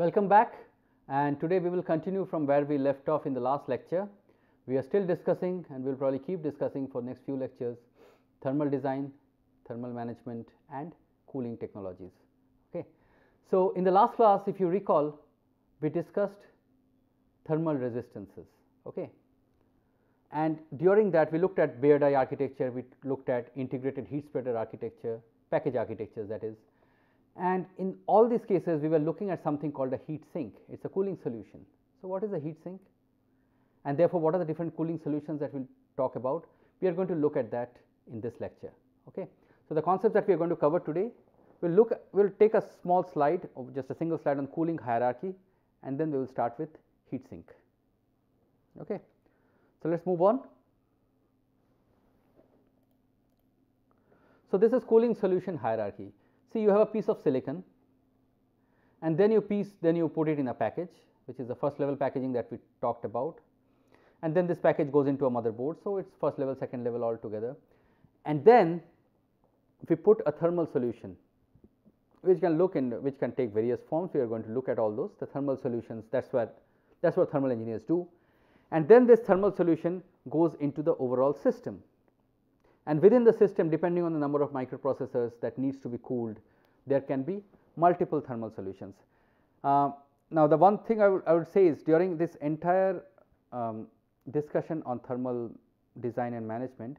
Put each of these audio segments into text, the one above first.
Welcome back, and today we will continue from where we left off in the last lecture. We are still discussing, and we will probably keep discussing for next few lectures, thermal design, thermal management and cooling technologies. Okay. So, in the last class, if you recall, we discussed thermal resistances. Okay. And during that we looked at bare die architecture, we looked at integrated heat spreader architecture, package architectures, that is. And in all these cases we were looking at something called a heat sink. It is a cooling solution. So, what is a heat sink, and therefore, what are the different cooling solutions that we will talk about? We are going to look at that in this lecture. Okay. So, the concepts that we are going to cover today, we will take a small slide, of just a single slide on cooling hierarchy, and then we will start with heat sink. Okay. So, let us move on. So, this is cooling solution hierarchy. See, you have a piece of silicon, and then you put it in a package, which is the first level packaging that we talked about, and then this package goes into a motherboard. So, it is first level, second level all together, and then we put a thermal solution which can take various forms. We are going to look at all those, the thermal solutions. That is what thermal engineers do, and then this thermal solution goes into the overall system. And within the system, depending on the number of microprocessors that needs to be cooled, there can be multiple thermal solutions. Now, the one thing I would say is, during this entire discussion on thermal design and management,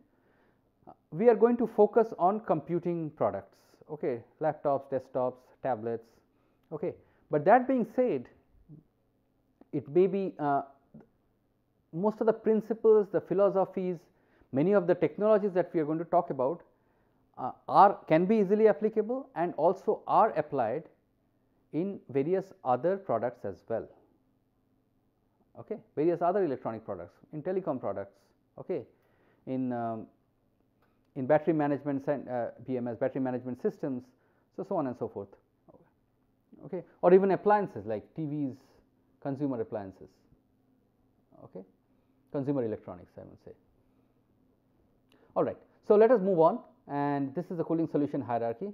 we are going to focus on computing products, okay, laptops, desktops, tablets. Okay. But that being said, it may be most of the principles, the philosophies, many of the technologies that we are going to talk about can be easily applicable and also are applied in various other products as well. Okay. Various other electronic products, in telecom products, okay, in battery management BMS, battery management systems, so on and so forth, okay, or even appliances like TVs, consumer appliances, okay, consumer electronics, I would say. All right. So, let us move on, and this is the cooling solution hierarchy.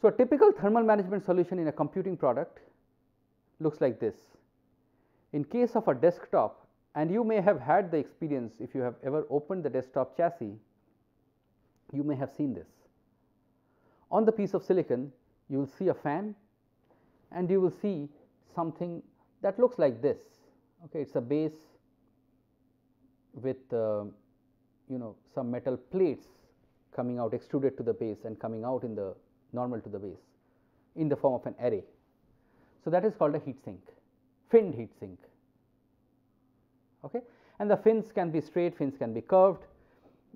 So, a typical thermal management solution in a computing product looks like this. In case of a desktop, and you may have had the experience, if you have ever opened the desktop chassis, you may have seen this. On the piece of silicon, you will see a fan, and you will see something that looks like this. Okay, it is a base with some metal plates coming out, extruded to the base and coming out in the normal to the base in the form of an array. So, that is called a heat sink, finned heat sink. Okay. And the fins can be straight, fins can be curved.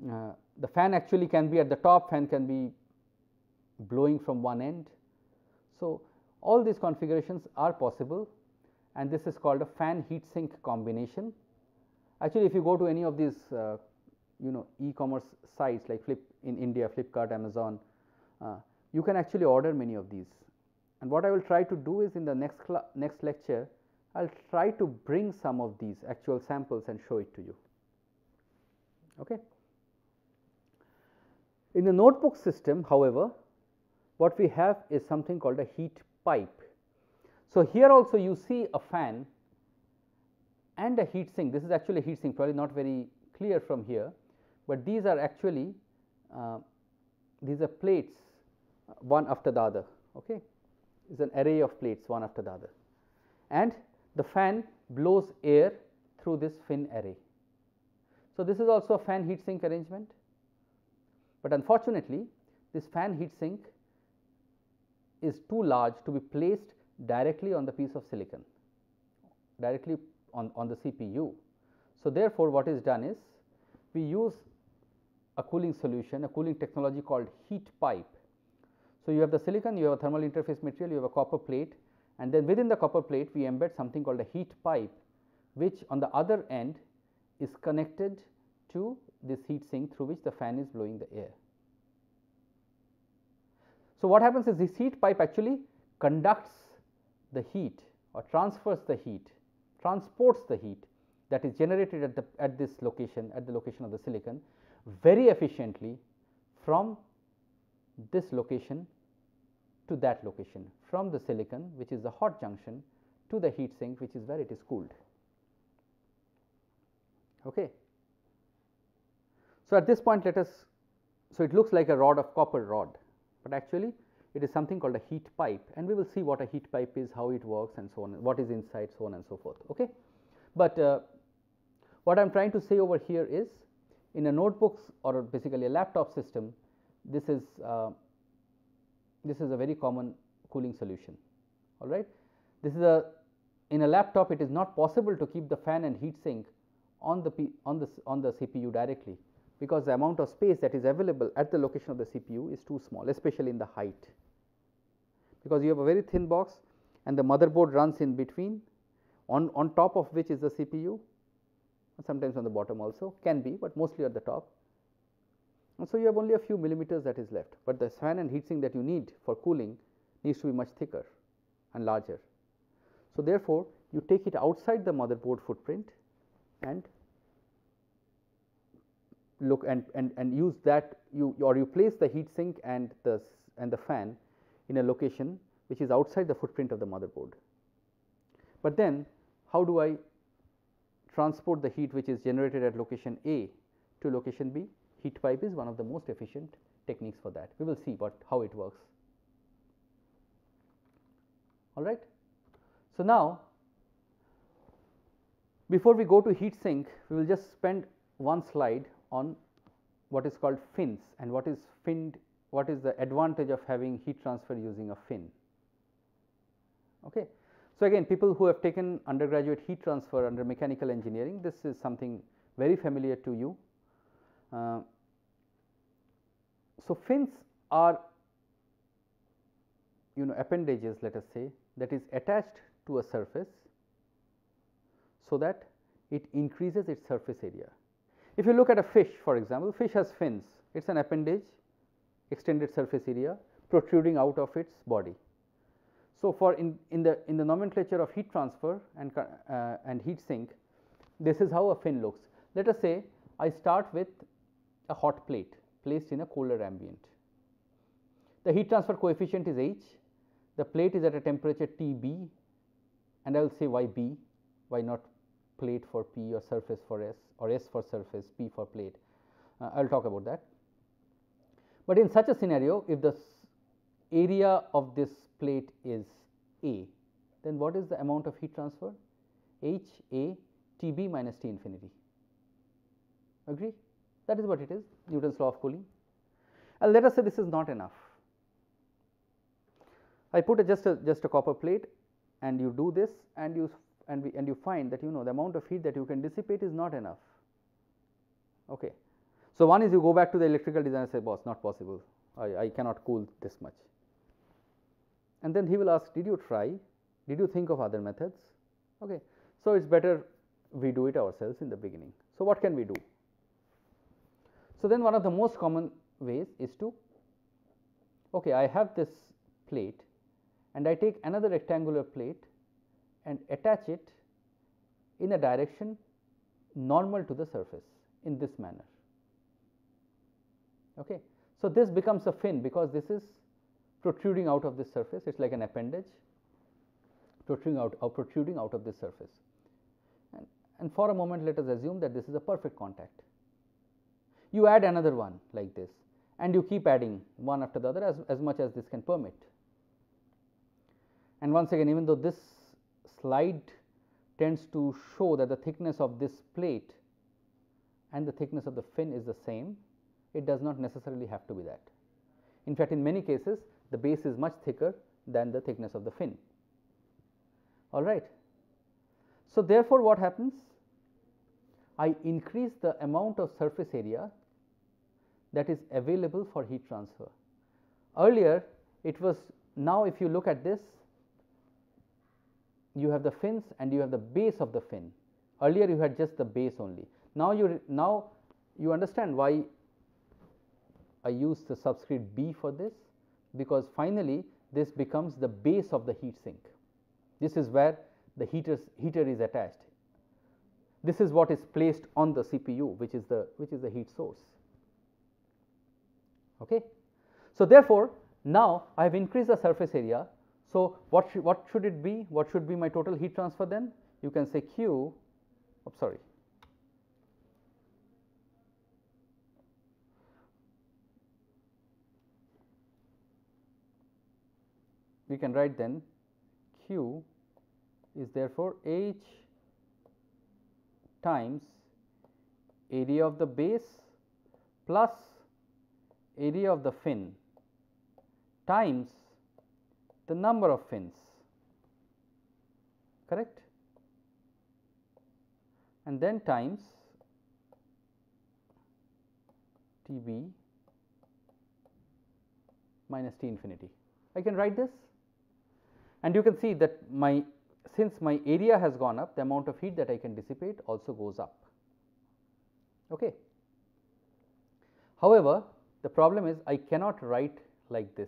The fan actually can be at the top, fan can be blowing from one end. So, all these configurations are possible, and this is called a fan heat sink combination. Actually, if you go to any of these e-commerce sites like in India, Flipkart, Amazon, you can actually order many of these. And what I will try to do is, in the next lecture, I will try to bring some of these actual samples and show it to you. Okay. In the notebook system, however, what we have is something called a heat pipe. So, here also you see a fan and a heat sink. This is actually a heat sink, probably not very clear from here, but these are actually these are plates one after the other. Okay. It is an array of plates one after the other, and the fan blows air through this fin array. So, this is also a fan heat sink arrangement, but unfortunately this fan heat sink is too large to be placed directly on the piece of silicon, directly on the CPU. So, therefore, what is done is, we use a cooling solution, a cooling technology called heat pipe. So, you have the silicon, you have a thermal interface material, you have a copper plate, and then within the copper plate we embed something called a heat pipe, which on the other end is connected to this heat sink through which the fan is blowing the air. So, what happens is, this heat pipe actually conducts the heat or transfers the heat, transports the heat that is generated at this location, at the location of the silicon, very efficiently from this location to that location, from the silicon, which is the hot junction, to the heat sink, which is where it is cooled. Okay. So, at this point let us, so it looks like a rod of copper rod, but actually it is something called a heat pipe, and we will see what a heat pipe is, how it works, and so on, what is inside, so on and so forth. Okay. But what I am trying to say over here is, in a notebooks or basically a laptop system, this is a very common cooling solution. All right. This is in a laptop it is not possible to keep the fan and heat sink on the CPU directly, because the amount of space that is available at the location of the CPU is too small, especially in the height, because you have a very thin box and the motherboard runs in between, on top of which is the CPU, sometimes on the bottom also can be, but mostly at the top. And so you have only a few millimeters that is left, but the fan and heat sink that you need for cooling needs to be much thicker and larger. So, therefore, you take it outside the motherboard footprint and look and use that, you place the heat sink and the fan in a location which is outside the footprint of the motherboard. But then how do I transport the heat which is generated at location A to location B? Heat pipe is one of the most efficient techniques for that. We will see how it works. All right. So, now before we go to heat sink, we will just spend one slide on what is called fins and what is the advantage of having heat transfer using a fin. Okay. So, again, people who have taken undergraduate heat transfer under mechanical engineering, this is something very familiar to you. So, fins are appendages, let us say, that is attached to a surface so that it increases its surface area. If you look at a fish, for example, fish has fins, it is an appendage, extended surface area protruding out of its body. So, for in the nomenclature of heat transfer and heat sink, this is how a fin looks. Let us say I start with a hot plate placed in a cooler ambient. The heat transfer coefficient is H, the plate is at a temperature Tb, and I will say why B, why not plate for P or surface for S, or S for surface, P for plate. I will talk about that. But in such a scenario, if the area of this plate is A, then what is the amount of heat transfer? H A Tb minus T infinity. Agree? That is what it is, Newton's law of cooling. And let us say this is not enough. I put just a copper plate, and you do this, and you find that the amount of heat that you can dissipate is not enough. Okay. So, one is you go back to the electrical designer and say, boss, not possible, I cannot cool this much. And then he will ask, did you try, did you think of other methods? Okay. So, it is better we do it ourselves in the beginning. So, what can we do? So, then one of the most common ways is to, okay, I have this plate and I take another rectangular plate and attach it in a direction normal to the surface in this manner. Okay. So, this becomes a fin because this is protruding out of this surface, it is like an appendage protruding out of this surface. And for a moment let us assume that this is a perfect contact. You add another one like this and you keep adding one after the other as much as this can permit. And once again, even though this slide tends to show that the thickness of this plate and the thickness of the fin is the same, it does not necessarily have to be that. In fact, in many cases the base is much thicker than the thickness of the fin. All right. So, therefore, what happens? I increase the amount of surface area that is available for heat transfer. Earlier it was, now if you look at this, you have the fins and you have the base of the fin. Earlier you had just the base only. Now you understand why I use the subscript B for this, because finally this becomes the base of the heat sink. This is where the heater is attached. This is what is placed on the CPU, which is the heat source. Okay. So, therefore, Now, I have increased the surface area. So, what should it be? What should be my total heat transfer then? You can say Q, sorry, we can write then Q is therefore H times area of the base plus area of the fin times the number of fins, correct, and then times Tb minus T infinity. I can write this, and you can see that since my area has gone up, the amount of heat that I can dissipate also goes up. Okay. However, the problem is I cannot write like this.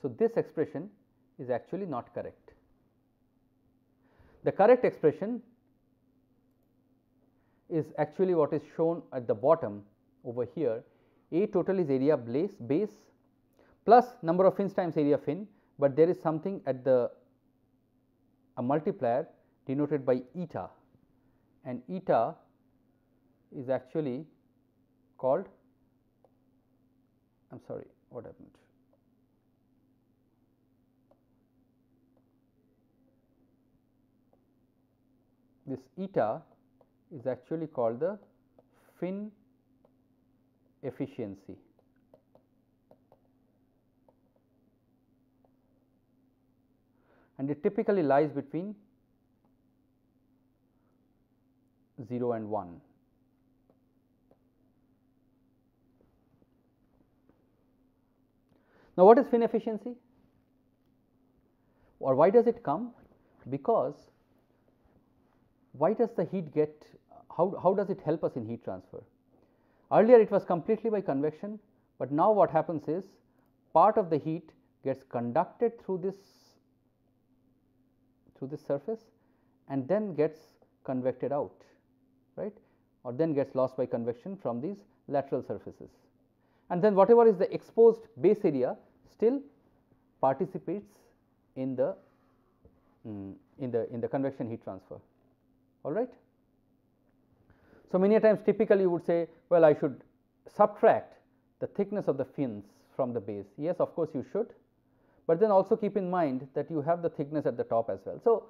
So, this expression is actually not correct. The correct expression is actually what is shown at the bottom over here. A total is area base plus number of fins times area fin, but there is something at a multiplier denoted by eta, and eta is actually called, I am sorry, what happened? This eta is actually called the fin efficiency. And it typically lies between 0 and 1. Now, what is fin efficiency, or why does it come? Because why does the heat get, how does it help us in heat transfer? Earlier it was completely by convection, but now what happens is part of the heat gets conducted through this surface and then gets convected out, right, or then gets lost by convection from these lateral surfaces, and then whatever is the exposed base area still participates in the convection heat transfer. All right. So, many times typically you would say, well, I should subtract the thickness of the fins from the base. Yes, of course you should, but then also keep in mind that you have the thickness at the top as well. So,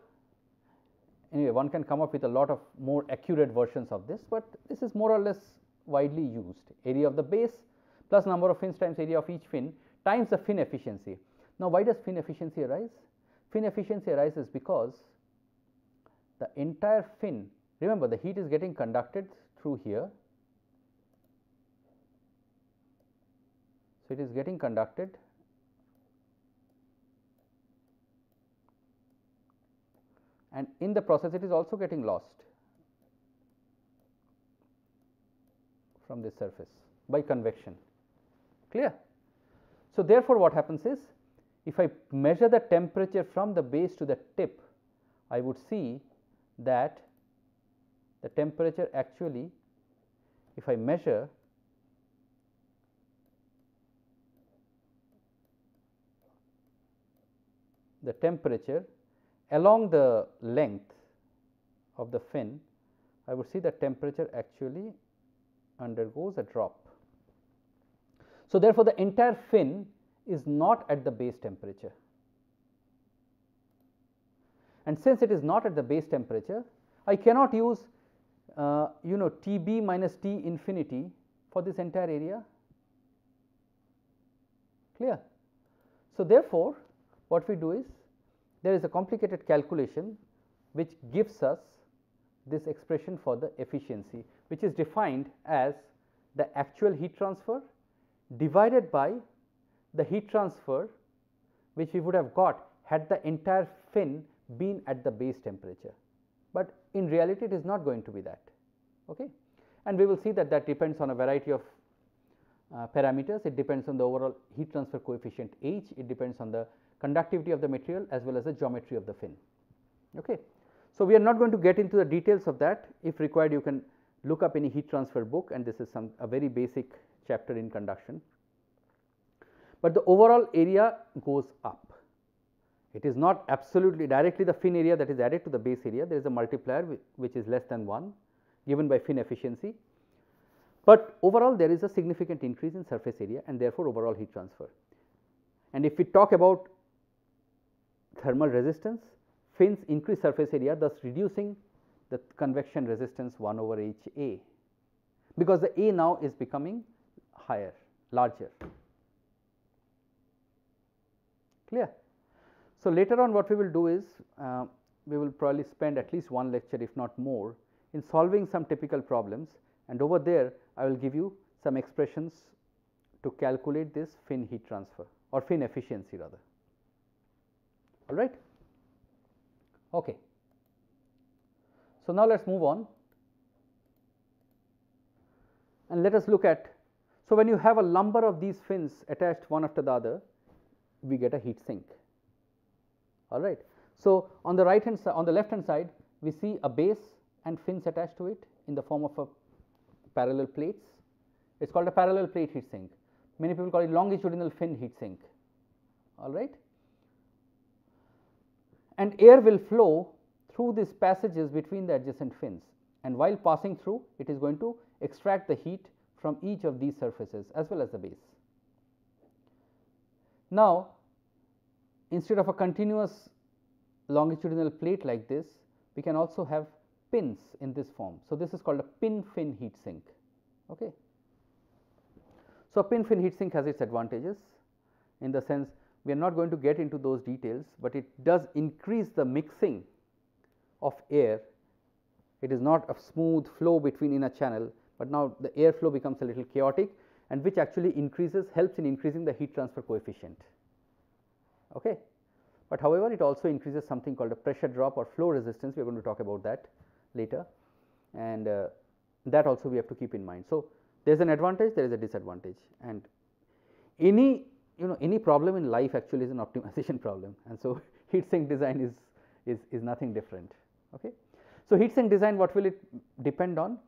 anyway, one can come up with a lot of more accurate versions of this, but this is more or less widely used. Area of the base plus number of fins times area of each fin times the fin efficiency. Now, why does fin efficiency arise? Fin efficiency arises because the entire fin, remember the heat is getting conducted through here. So, it is getting conducted and in the process it is also getting lost from this surface by convection, clear. So, therefore, what happens is if I measure the temperature from the base to the tip, I would see that the temperature actually, if I measure the temperature along the length of the fin, I would see the temperature actually undergoes a drop. So, therefore, the entire fin is not at the base temperature, and since it is not at the base temperature, I cannot use Tb minus T infinity for this entire area, clear. So, therefore, what we do is there is a complicated calculation which gives us this expression for the efficiency, which is defined as the actual heat transfer divided by the heat transfer which we would have got had the entire fin been at the base temperature, but in reality it is not going to be that. Okay. And we will see that that depends on a variety of parameters. It depends on the overall heat transfer coefficient H, it depends on the conductivity of the material as well as the geometry of the fin. Okay. So, we are not going to get into the details of that. If required, you can look up any heat transfer book, and this is a very basic chapter in conduction. but the overall area goes up. It is not absolutely directly the fin area that is added to the base area, there is a multiplier which is less than 1 given by fin efficiency, but overall there is a significant increase in surface area and therefore overall heat transfer. And if we talk about thermal resistance, fins increase surface area, thus reducing the convection resistance 1 over H A, because the A now is becoming higher, larger. Clear? So, later on what we will do is, we will probably spend at least one lecture if not more in solving some typical problems, and over there I will give you some expressions to calculate this fin heat transfer or fin efficiency rather. All right. Okay. So, now let us move on and let us look at, so when you have a number of these fins attached one after the other, we get a heat sink. All right. So, on the right hand side, on the left hand side, we see a base and fins attached to it in the form of a parallel plates. It is called a parallel plate heat sink. Many people call it longitudinal fin heat sink. All right. And air will flow through these passages between the adjacent fins, and while passing through, it is going to extract the heat from each of these surfaces as well as the base. Now, instead of a continuous longitudinal plate like this, we can also have pins in this form. So, this is called a pin fin heat sink. Okay. So, a pin fin heat sink has its advantages in the sense we are not going to get into those details, but it does increase the mixing of air. It is not a smooth flow between in a channel, but now the air flow becomes a little chaotic, and which actually helps in increasing the heat transfer coefficient. Okay. But however, it also increases something called a pressure drop or flow resistance. We are going to talk about that later, and that also we have to keep in mind. So, there is an advantage, there is a disadvantage, and any problem in life actually is an optimization problem, and so heat sink design is nothing different. Okay. So, heat sink design, what will it depend on?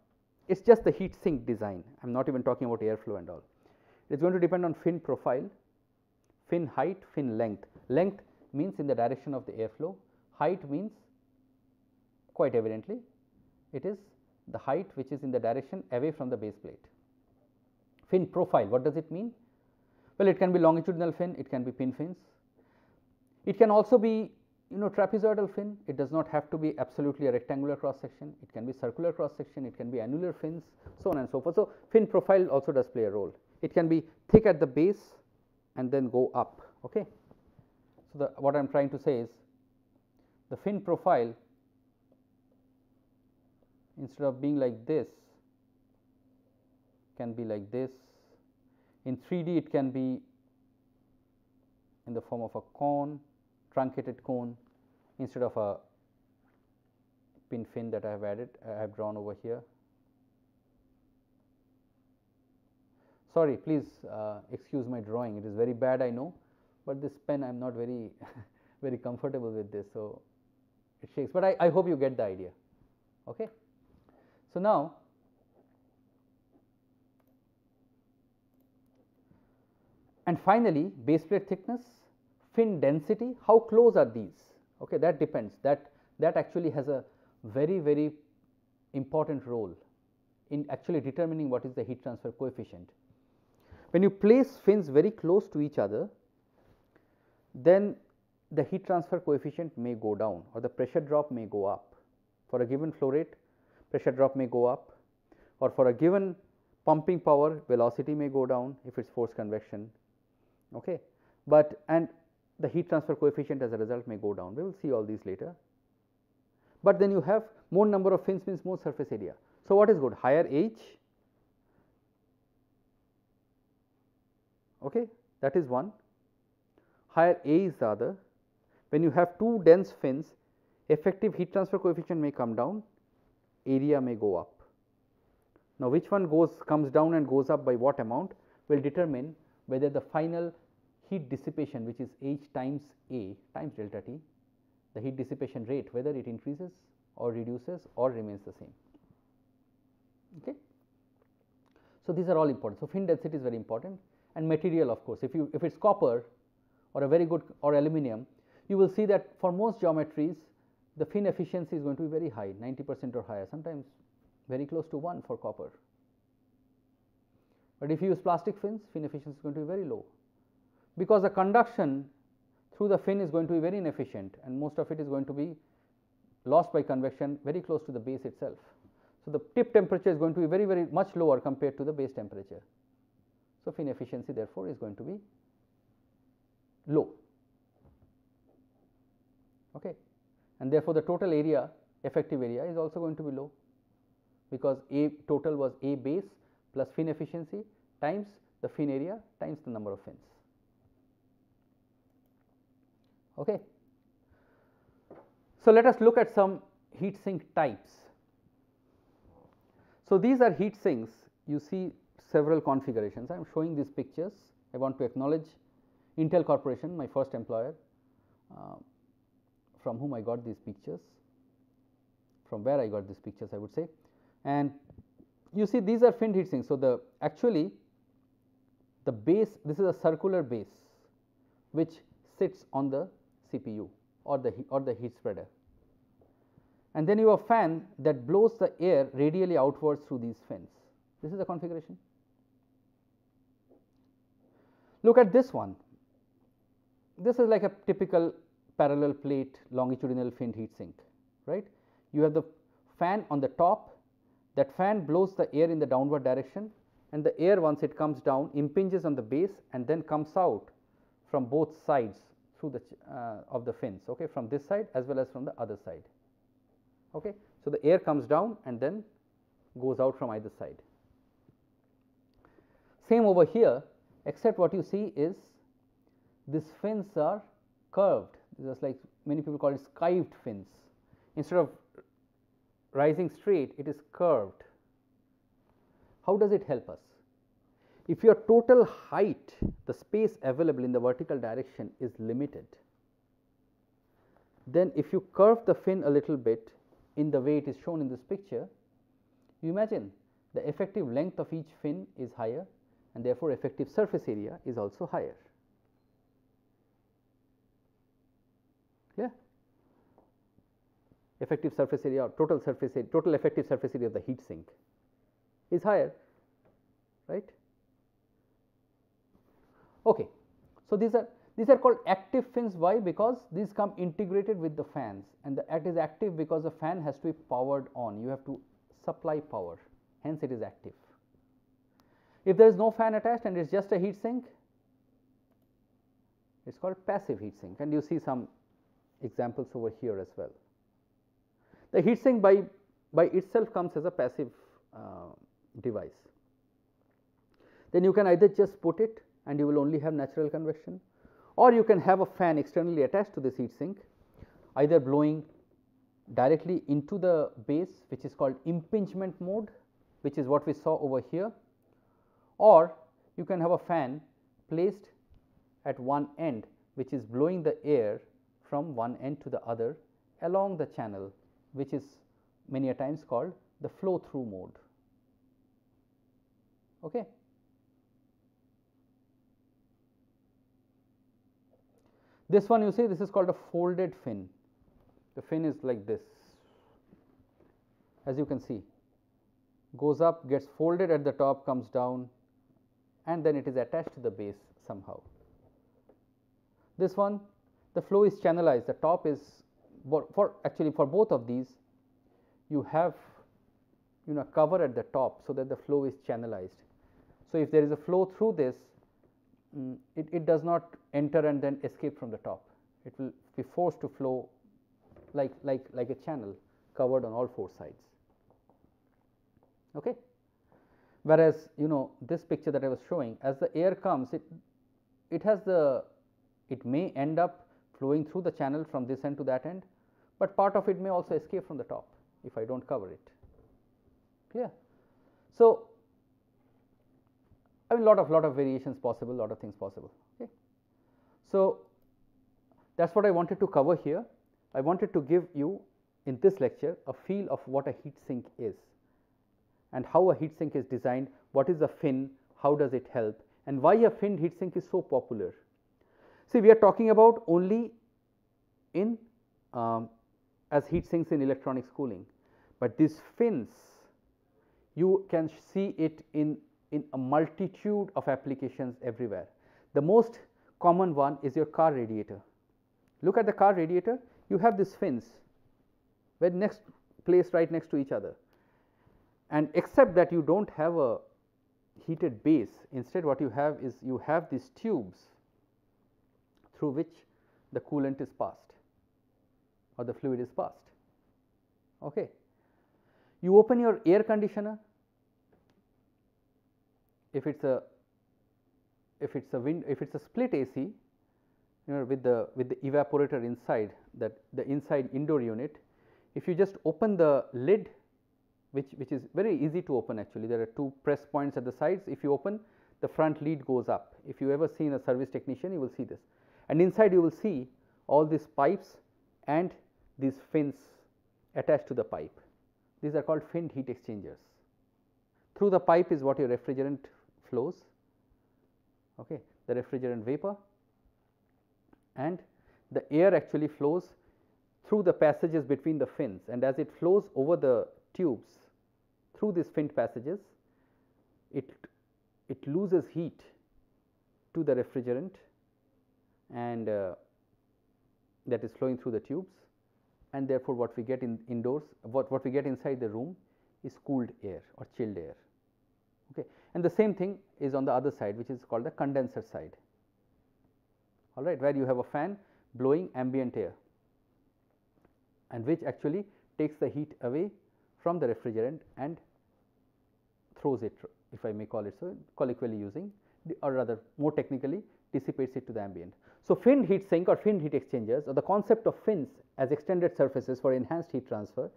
It is just the heat sink design. I am not even talking about airflow and all. It is going to depend on fin profile, fin height, fin length. Length means in the direction of the airflow, height means quite evidently it is the height which is in the direction away from the base plate. Fin profile, what does it mean? Well, it can be longitudinal fin, it can be pin fins, it can also be trapezoidal fin. It does not have to be absolutely a rectangular cross section, it can be circular cross section, it can be annular fins, so on and so forth. So, fin profile also does play a role. It can be thick at the base and then go up. Okay. So, what I am trying to say is the fin profile, instead of being like this, can be like this. In 3D, it can be in the form of a cone, truncated cone, instead of a pin fin that I have added, I have drawn over here. Sorry, please excuse my drawing, it is very bad, I know, but this pen I am not very very comfortable with this, so it shakes, but I hope you get the idea. Okay. So, now and finally, base plate thickness, fin density, how close are these? Okay, that depends, that actually has a very important role in actually determining what is the heat transfer coefficient. When you place fins very close to each other, then the heat transfer coefficient may go down or the pressure drop may go up. For a given flow rate, pressure drop may go up, or for a given pumping power, velocity may go down if it is forced convection. Okay. But and the heat transfer coefficient as a result may go down. We will see all these later. But then you have more number of fins means more surface area. So, what is good? Higher H, okay, that is one. Higher A is the other. When you have two dense fins, effective heat transfer coefficient may come down, area may go up. Now, which one comes down and goes up by what amount will determine whether the final heat dissipation, which is H times A times delta T, the heat dissipation rate, whether it increases or reduces or remains the same. Okay. So, these are all important. So, fin density is very important, and material, of course. If it's copper or a very good, or aluminum, you will see that for most geometries the fin efficiency is going to be very high, 90% or higher, sometimes very close to 1 for copper. But if you use plastic fins, fin efficiency is going to be very low, because the conduction through the fin is going to be very inefficient, and most of it is going to be lost by convection very close to the base itself. So, the tip temperature is going to be very, very much lower compared to the base temperature. So, fin efficiency therefore is going to be low, okay. And therefore, the total area, effective area, is also going to be low, because A total was A base plus fin efficiency times the fin area times the number of fins. Okay. So, let us look at some heat sink types. So, these are heat sinks. You see several configurations. I am showing these pictures. I want to acknowledge Intel Corporation, my first employer, from whom I got these pictures, from where I got these pictures, I would say. And you see these are finned heat sinks. So, the actually the base, this is a circular base which sits on the CPU or the heat spreader, and then you have a fan that blows the air radially outwards through these fins. This is the configuration. Look at this one. This is like a typical parallel plate longitudinal finned heat sink, right. You have the fan on the top. That fan blows the air in the downward direction, and the air, once it comes down, impinges on the base and then comes out from both sides through the of the fins, okay, from this side as well as from the other side. Okay. So, the air comes down and then goes out from either side. Same over here, except what you see is these fins are curved. Just like many people call it skived fins. Instead of rising straight, it is curved. How does it help us? If your total height, the space available in the vertical direction is limited, then if you curve the fin a little bit in the way it is shown in this picture, you imagine the effective length of each fin is higher, and therefore, effective surface area is also higher. Yeah. Effective surface area or total surface area, total effective surface area of the heat sink is higher, right. Okay. So, these are called active fins. Why? Because these come integrated with the fans, and the act is active because the fan has to be powered on. You have to supply power, hence it is active. If there is no fan attached and it is just a heat sink, it is called passive heat sink, and you see some examples over here as well. The heat sink by itself comes as a passive device. Then you can either just put it and you will only have natural convection, or you can have a fan externally attached to this heat sink, either blowing directly into the base, which is called impingement mode, which is what we saw over here, or you can have a fan placed at one end, which is blowing the air from one end to the other along the channel, which is many a times called the flow through mode. Okay. This one you see, this is called a folded fin. The fin is like this, as you can see, goes up, gets folded at the top, comes down, and then it is attached to the base somehow. This one, the flow is channelized. The top is actually for both of these, you have cover at the top, so that the flow is channelized. So, if there is a flow through this, it does not enter and then escape from the top. It will be forced to flow like a channel covered on all four sides. Okay. Whereas, this picture that I was showing, as the air comes, it may end up flowing through the channel from this end to that end, but part of it may also escape from the top if I do not cover it. Clear? So, I mean lot of variations possible, lot of things possible. Okay. So, that is what I wanted to cover here. I wanted to give you in this lecture a feel of what a heat sink is and how a heat sink is designed, what is the fin, how does it help, And why a finned heatsink is so popular? See, we are talking about only in as heat sinks in electronics cooling, but these fins, you can see it in a multitude of applications everywhere. The most common one is your car radiator. Look at the car radiator, you have these fins placed right next to each other, and except that you do not have a heated base, instead what you have is you have these tubes through which the coolant is passed or the fluid is passed. Okay. You open your air conditioner, if it's a split AC, you know, with the evaporator inside, that the inside indoor unit, if you just open the lid, which is very easy to open actually, there are two press points at the sides. If you open, the front lid goes up. If you ever seen a service technician, you will see this, and inside you will see all these pipes and these fins attached to the pipe. These are called finned heat exchangers. Through the pipe is what your refrigerant flows, okay, the refrigerant vapor, and the air actually flows through the passages between the fins, and as it flows over the tubes through these finned passages, it loses heat to the refrigerant, and that is flowing through the tubes, and therefore what we get indoors, what we get inside the room is cooled air or chilled air. Okay. And the same thing is on the other side, which is called the condenser side, all right, where you have a fan blowing ambient air, and which actually takes the heat away from the refrigerant and throws it, if I may call it so, colloquially using, or rather more technically dissipates it to the ambient. So, finned heat sink or finned heat exchangers, or the concept of fins as extended surfaces for enhanced heat transfer,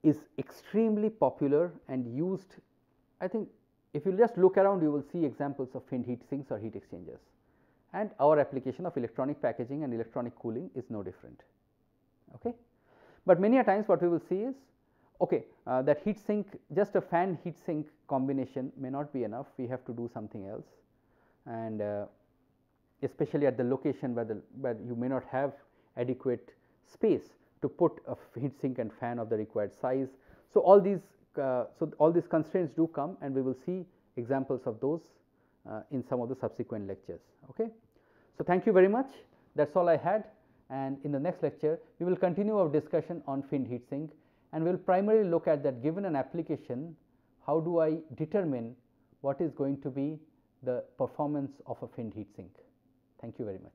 is extremely popular and used. I think if you just look around, you will see examples of finned heat sinks or heat exchangers, and our application of electronic packaging and electronic cooling is no different. Okay. But many a times what we will see is, okay, that heat sink, just a fan heat sink combination may not be enough, we have to do something else, and especially at the location where you may not have adequate space to put a heat sink and fan of the required size. So, all these constraints do come, and we will see examples of those in some of the subsequent lectures. Okay. So, thank you very much, that is all I had, and in the next lecture we will continue our discussion on finned heat sink, and we will primarily look at that given an application, how do I determine what is going to be the performance of a finned heat sink. Thank you very much.